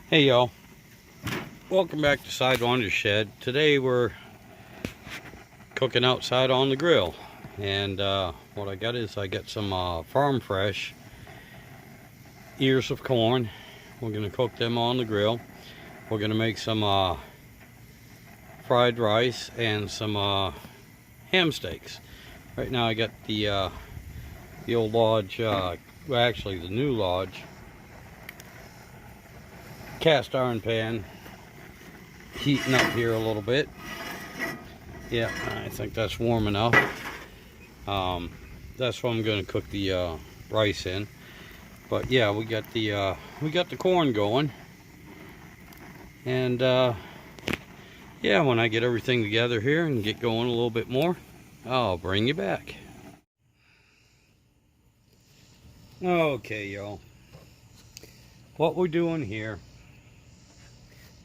Hey y'all, welcome back to Sidewinder Shed. Today we're cooking outside on the grill, and what I got is I got some farm fresh ears of corn. We're gonna cook them on the grill. We're gonna make some fried rice and some ham steaks. Right now I got the old lodge, well actually the new lodge cast iron pan heating up here a little bit. Yeah, I think that's warm enough. That's what I'm going to cook the rice in. But yeah, we got the corn going, and yeah, when I get everything together here and get going a little bit more, I'll bring you back. Okay, y'all, what we're doing here,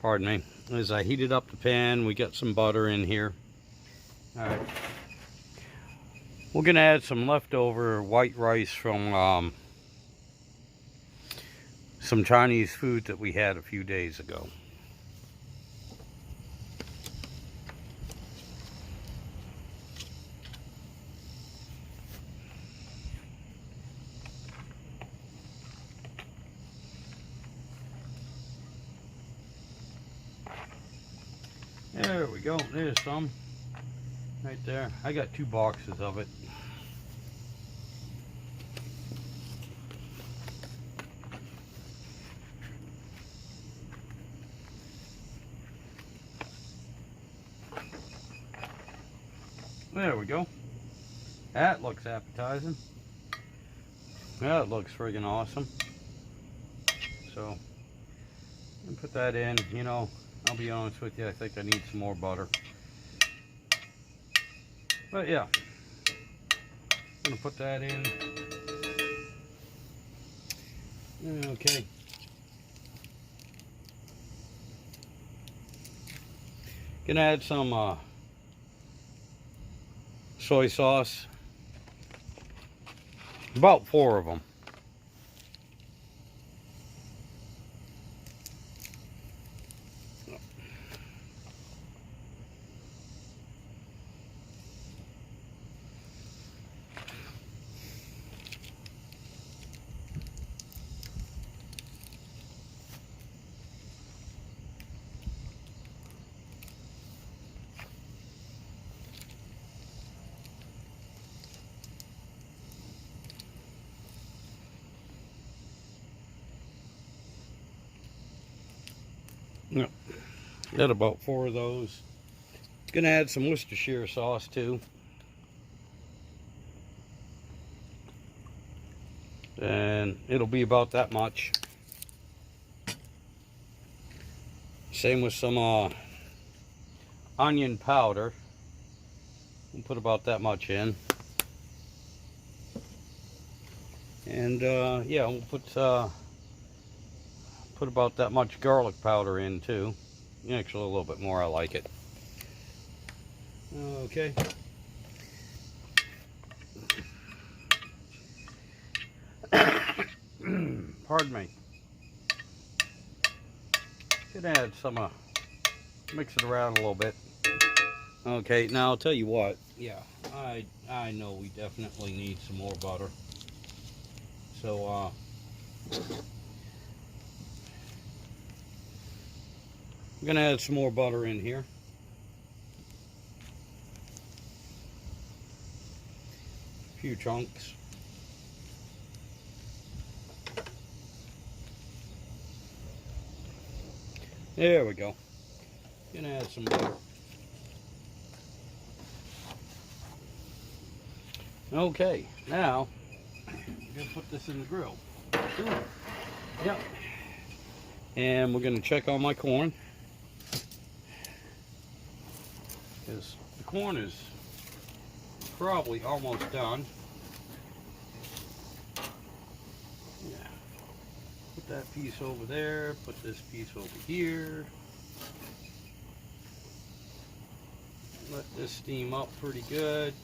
pardon me, is I heated up the pan. We got some butter in here. All right, we're gonna add some leftover white rice from some Chinese food that we had a few days ago. There we go, there's some right there. I got 2 boxes of it. There we go. That looks appetizing. That looks friggin' awesome. So, I'll put that in. You know, I'll be honest with you, I think I need some more butter. But yeah, I'm gonna put that in. Okay. Gonna add some soy sauce. About 4 of them. Yep. Got about 4 of those. Gonna add some Worcestershire sauce too. And it'll be about that much. Same with some onion powder. We'll put about that much in. And yeah, we'll put about that much garlic powder in too. Actually a little bit more, I like it. Okay. Pardon me. Gonna add some mix it around a little bit. Okay, now I'll tell you what, yeah, I know we definitely need some more butter. So I'm gonna add some more butter in here. A few chunks. There we go. Gonna add some butter. Okay, now I'm gonna put this in the grill. Yep. And we're gonna check on my corn, because the corn is probably almost done. Yeah. Put that piece over there, put this piece over here. Let this steam up pretty good.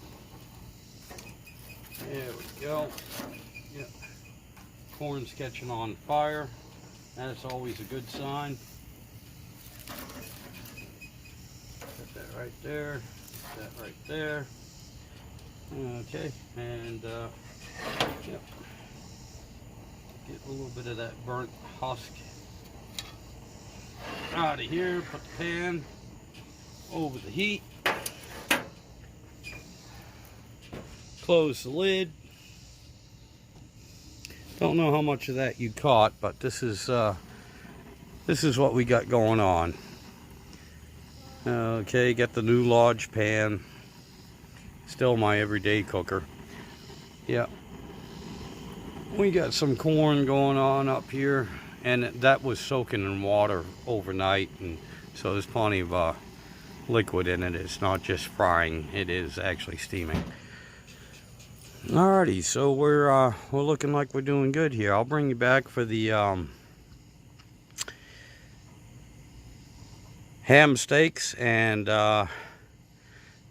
There we go. Yep. Corn's catching on fire. That's always a good sign. Put that right there. Put that right there. Okay, and yep. Get a little bit of that burnt husk out of here. Put the pan over the heat. Close the lid. Don't know how much of that you caught, but this is what we got going on. Okay, got the new Lodge pan. Still my everyday cooker. Yeah. We got some corn going on up here, and that was soaking in water overnight, and so there's plenty of liquid in it. It's not just frying, it is actually steaming. Alrighty, so we're looking like we're doing good here. I'll bring you back for the ham steaks, and then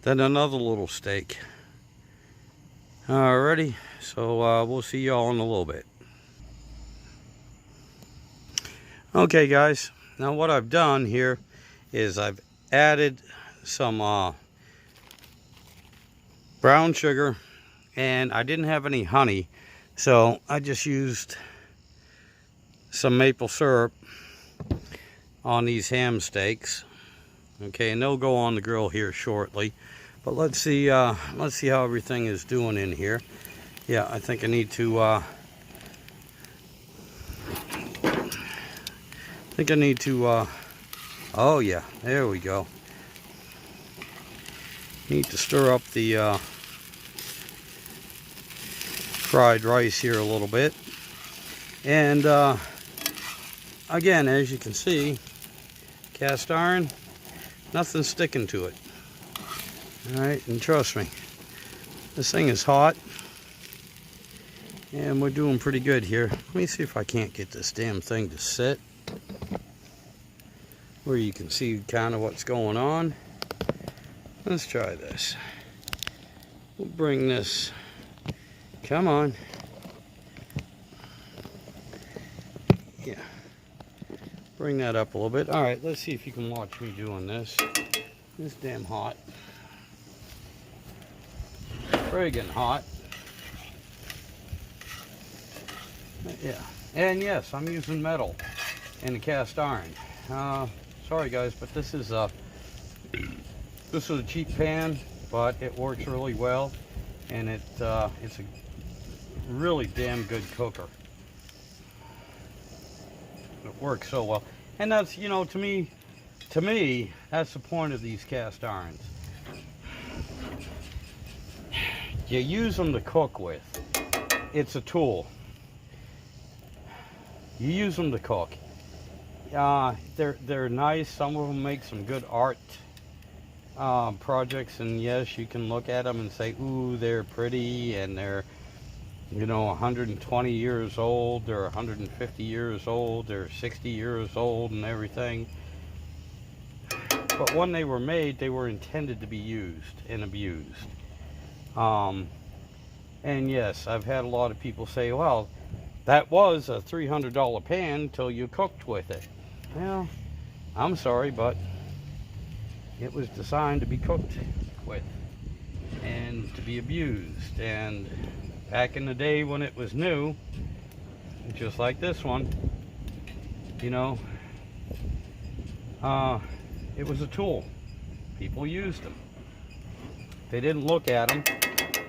another little steak. Alrighty, so we'll see y'all in a little bit. Okay guys, now what I've done here is I've added some brown sugar, and I didn't have any honey, so I just used some maple syrup on these ham steaks. Okay, and they'll go on the grill here shortly, but let's see how everything is doing in here. Yeah, I think I need to oh yeah, there we go. Need to stir up the fried rice here a little bit. And again, as you can see, cast iron, nothing sticking to it. Alright, and trust me, this thing is hot, and we're doing pretty good here. Let me see if I can't get this damn thing to sit where you can see kind of what's going on. Let's try this. We'll bring this, come on. Yeah, bring that up a little bit. All right, let's see if you can watch me doing this. It's damn hot. Friggin' hot. Yeah, and yes, I'm using metal and a cast iron. Sorry guys, but this is a cheap pan, but it works really well, and it's a really damn good cooker. It works so well, and that's, you know, to me, that's the point of these cast irons. You use them to cook with. It's a tool. You use them to cook. They're nice. Some of them make some good art projects, and yes, you can look at them and say, ooh, they're pretty, and they're, you know, 120 years old, they're 150 years old, they're 60 years old and everything. But when they were made, they were intended to be used and abused. And yes, I've had a lot of people say, well, that was a $300 pan until you cooked with it. Well, I'm sorry, but it was designed to be cooked with and to be abused. And back in the day when it was new, just like this one, you know, it was a tool. People used them. They didn't look at them,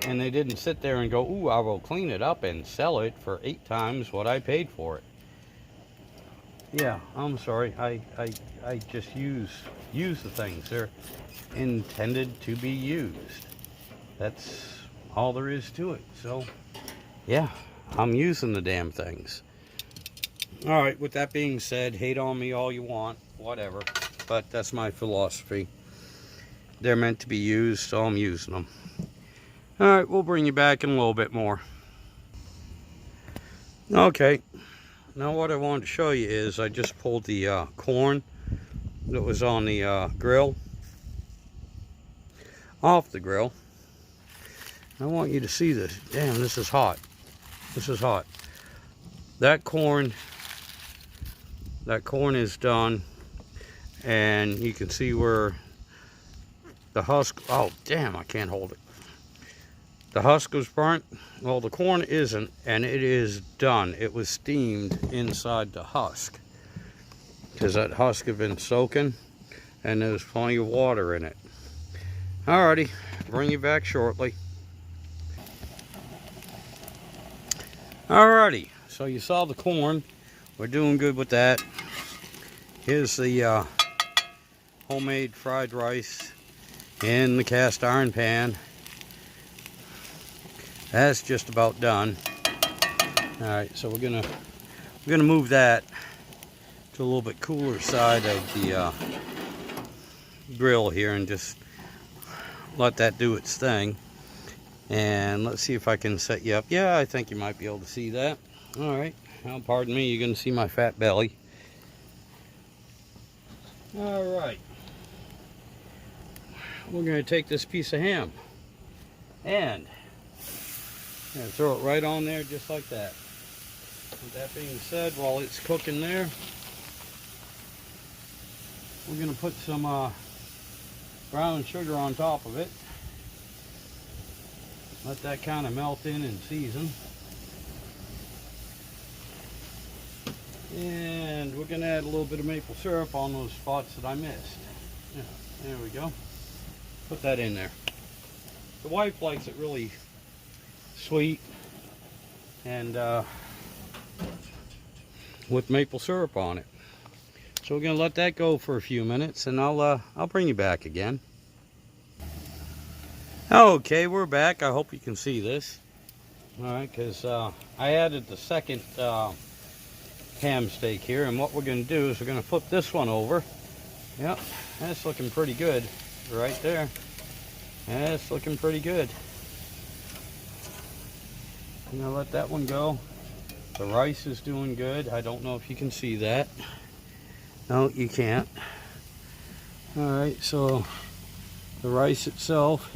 and they didn't sit there and go, ooh, I will clean it up and sell it for 8 times what I paid for it. Yeah, I'm sorry. I just use the things. They're intended to be used. That's all there is to it. So, yeah, I'm using the damn things. All right, with that being said, hate on me all you want, whatever. But that's my philosophy. They're meant to be used, so I'm using them. All right, we'll bring you back in a little bit more. Okay. Now what I wanted to show you is I just pulled the corn that was on the grill off the grill. I want you to see this. Damn, this is hot. This is hot. That corn that corn is done, and you can see where the husk, oh damn, I can't hold it. The husk was burnt. Well, the corn isn't, and it is done. It was steamed inside the husk because that husk had been soaking, and there's plenty of water in it. Alrighty, bring you back shortly. Alrighty, so you saw the corn. We're doing good with that. Here's the homemade fried rice in the cast iron pan. That's just about done. Alright, so we're gonna move that to a little bit cooler side of the grill here and just let that do its thing. And let's see if I can set you up. Yeah, I think you might be able to see that. Alright, now pardon me, you're gonna see my fat belly. Alright, we're gonna take this piece of ham and throw it right on there just like that. With that being said, while it's cooking there, we're going to put some brown sugar on top of it. Let that kind of melt in and season. And we're going to add a little bit of maple syrup on those spots that I missed. Yeah, there we go. Put that in there. The wife likes it really sweet and with maple syrup on it. So we're gonna let that go for a few minutes, and I'll bring you back again. Okay, we're back. I hope you can see this. All right, because I added the second ham steak here, and what we're gonna do is we're gonna flip this one over. Yep, that's looking pretty good right there. That's looking pretty good. I'm gonna let that one go. The rice is doing good. I don't know if you can see that. No, you can't. Alright, so the rice itself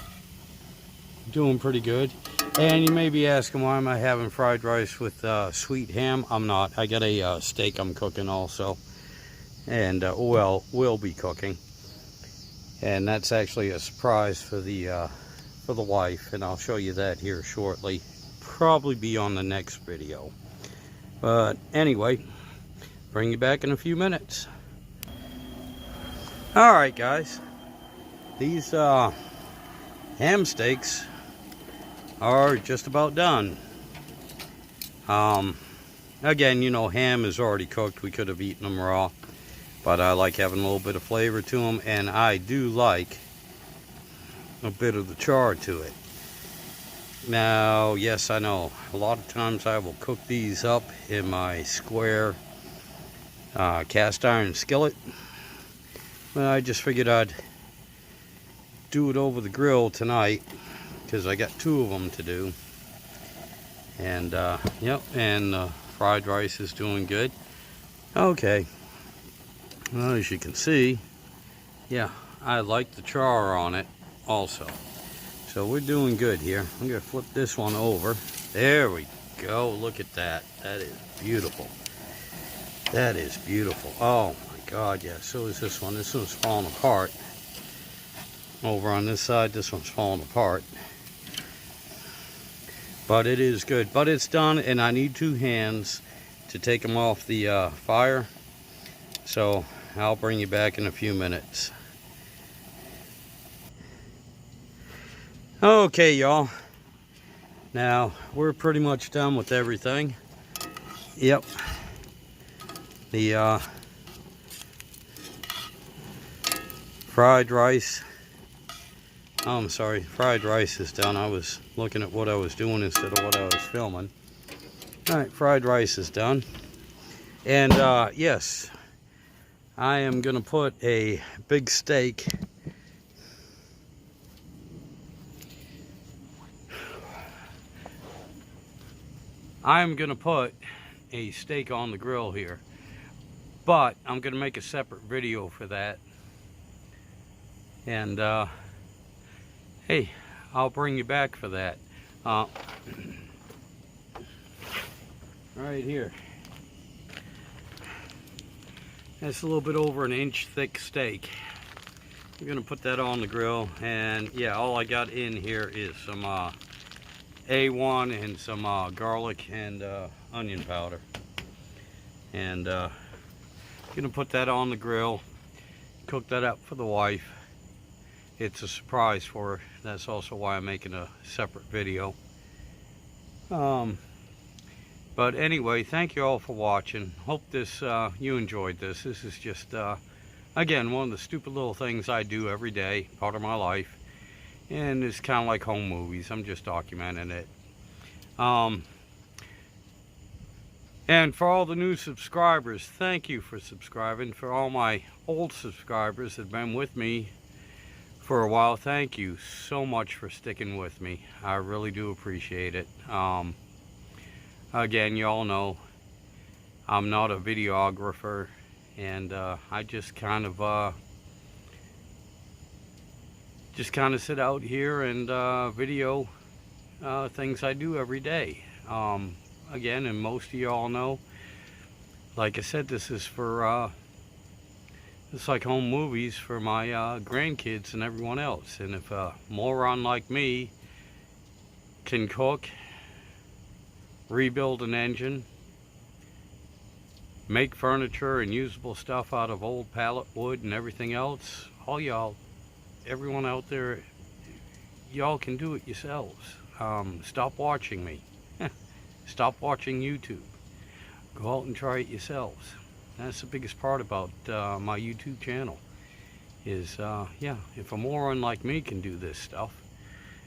doing pretty good. And you may be asking, why am I having fried rice with sweet ham? I'm not. I got a steak I'm cooking also, and well, will be cooking, and that's actually a surprise for the wife, and I'll show you that here shortly. Probably be on the next video. But anyway, bring you back in a few minutes. Alright guys, these ham steaks are just about done. Again, you know, ham is already cooked. We could have eaten them raw, but I like having a little bit of flavor to them, and I do like a bit of the char to it. Now, yes, I know, a lot of times I will cook these up in my square cast iron skillet, but I just figured I'd do it over the grill tonight because I got two of them to do. And yep, and fried rice is doing good. Okay, well, as you can see, yeah, I like the char on it also. So we're doing good here. I'm going to flip this one over. There we go. Look at that. That is beautiful. That is beautiful. Oh my God, yeah. So is this one. This one's falling apart. Over on this side, this one's falling apart. But it is good. But it's done, and I need two hands to take them off the fire. So I'll bring you back in a few minutes. Okay, y'all. Now, we're pretty much done with everything. Yep. The fried rice. Oh, I'm sorry, fried rice is done. I was looking at what I was doing instead of what I was filming. Alright, fried rice is done. And yes, I am going to put a big steak I'm going to put a steak on the grill here, but I'm going to make a separate video for that. And hey, I'll bring you back for that. Right here. That's a little bit over an inch thick steak. I'm gonna put that on the grill, and yeah, all I got in here is some A1 and some garlic and onion powder. And gonna put that on the grill, cook that up for the wife. It's a surprise for her. That's also why I'm making a separate video. But anyway, thank you all for watching. Hope this you enjoyed this. This is just again one of the stupid little things I do every day, part of my life, and it's kind of like home movies. I'm just documenting it. And for all the new subscribers, thank you for subscribing. For all my old subscribers that have been with me for a while, thank you so much for sticking with me. I really do appreciate it. Again, you all know I'm not a videographer, and I just kind of sit out here and video things I do every day. Again, and most of you all know, like I said, this is for it's like home movies for my grandkids and everyone else. And if a moron like me can cook, rebuild an engine, make furniture and usable stuff out of old pallet wood and everything else, all y'all, everyone out there, y'all can do it yourselves. Stop watching me. Stop watching YouTube. Go out and try it yourselves. That's the biggest part about my YouTube channel is, yeah, if a moron like me can do this stuff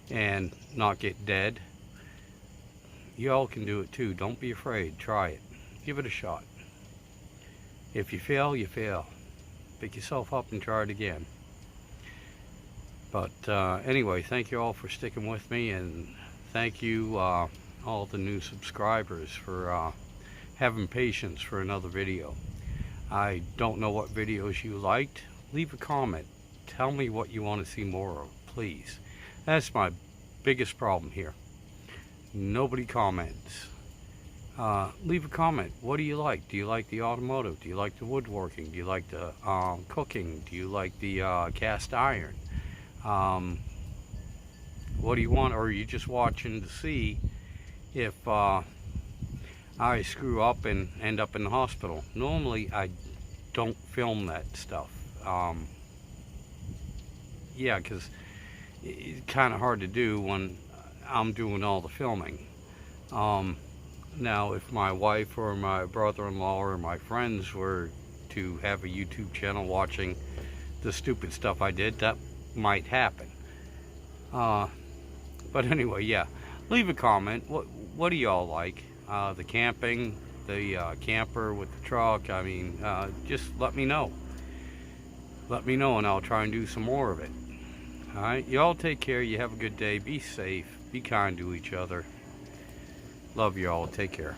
and not get dead, y'all can do it too. Don't be afraid. Try it. Give it a shot. If you fail, you fail. Pick yourself up and try it again. But anyway, thank you all for sticking with me, and thank you all the new subscribers for having patience for another video. I don't know what videos you liked. Leave a comment. Tell me what you want to see more of, please. That's my biggest problem here. Nobody comments. Leave a comment. What do you like? Do you like the automotive? Do you like the woodworking? Do you like the cooking? Do you like the cast iron? What do you want? Or are you just watching to see if I screw up and end up in the hospital? Normally I don't film that stuff. Yeah, because it's kind of hard to do when I'm doing all the filming. Now if my wife or my brother-in-law or my friends were to have a YouTube channel watching the stupid stuff I did, that might happen. But anyway, yeah, leave a comment. What do y'all like? The camping, the camper with the truck? I mean, just let me know. Let me know and I'll try and do some more of it. Alright, y'all take care. You have a good day. Be safe. Be kind to each other. Love y'all. Take care.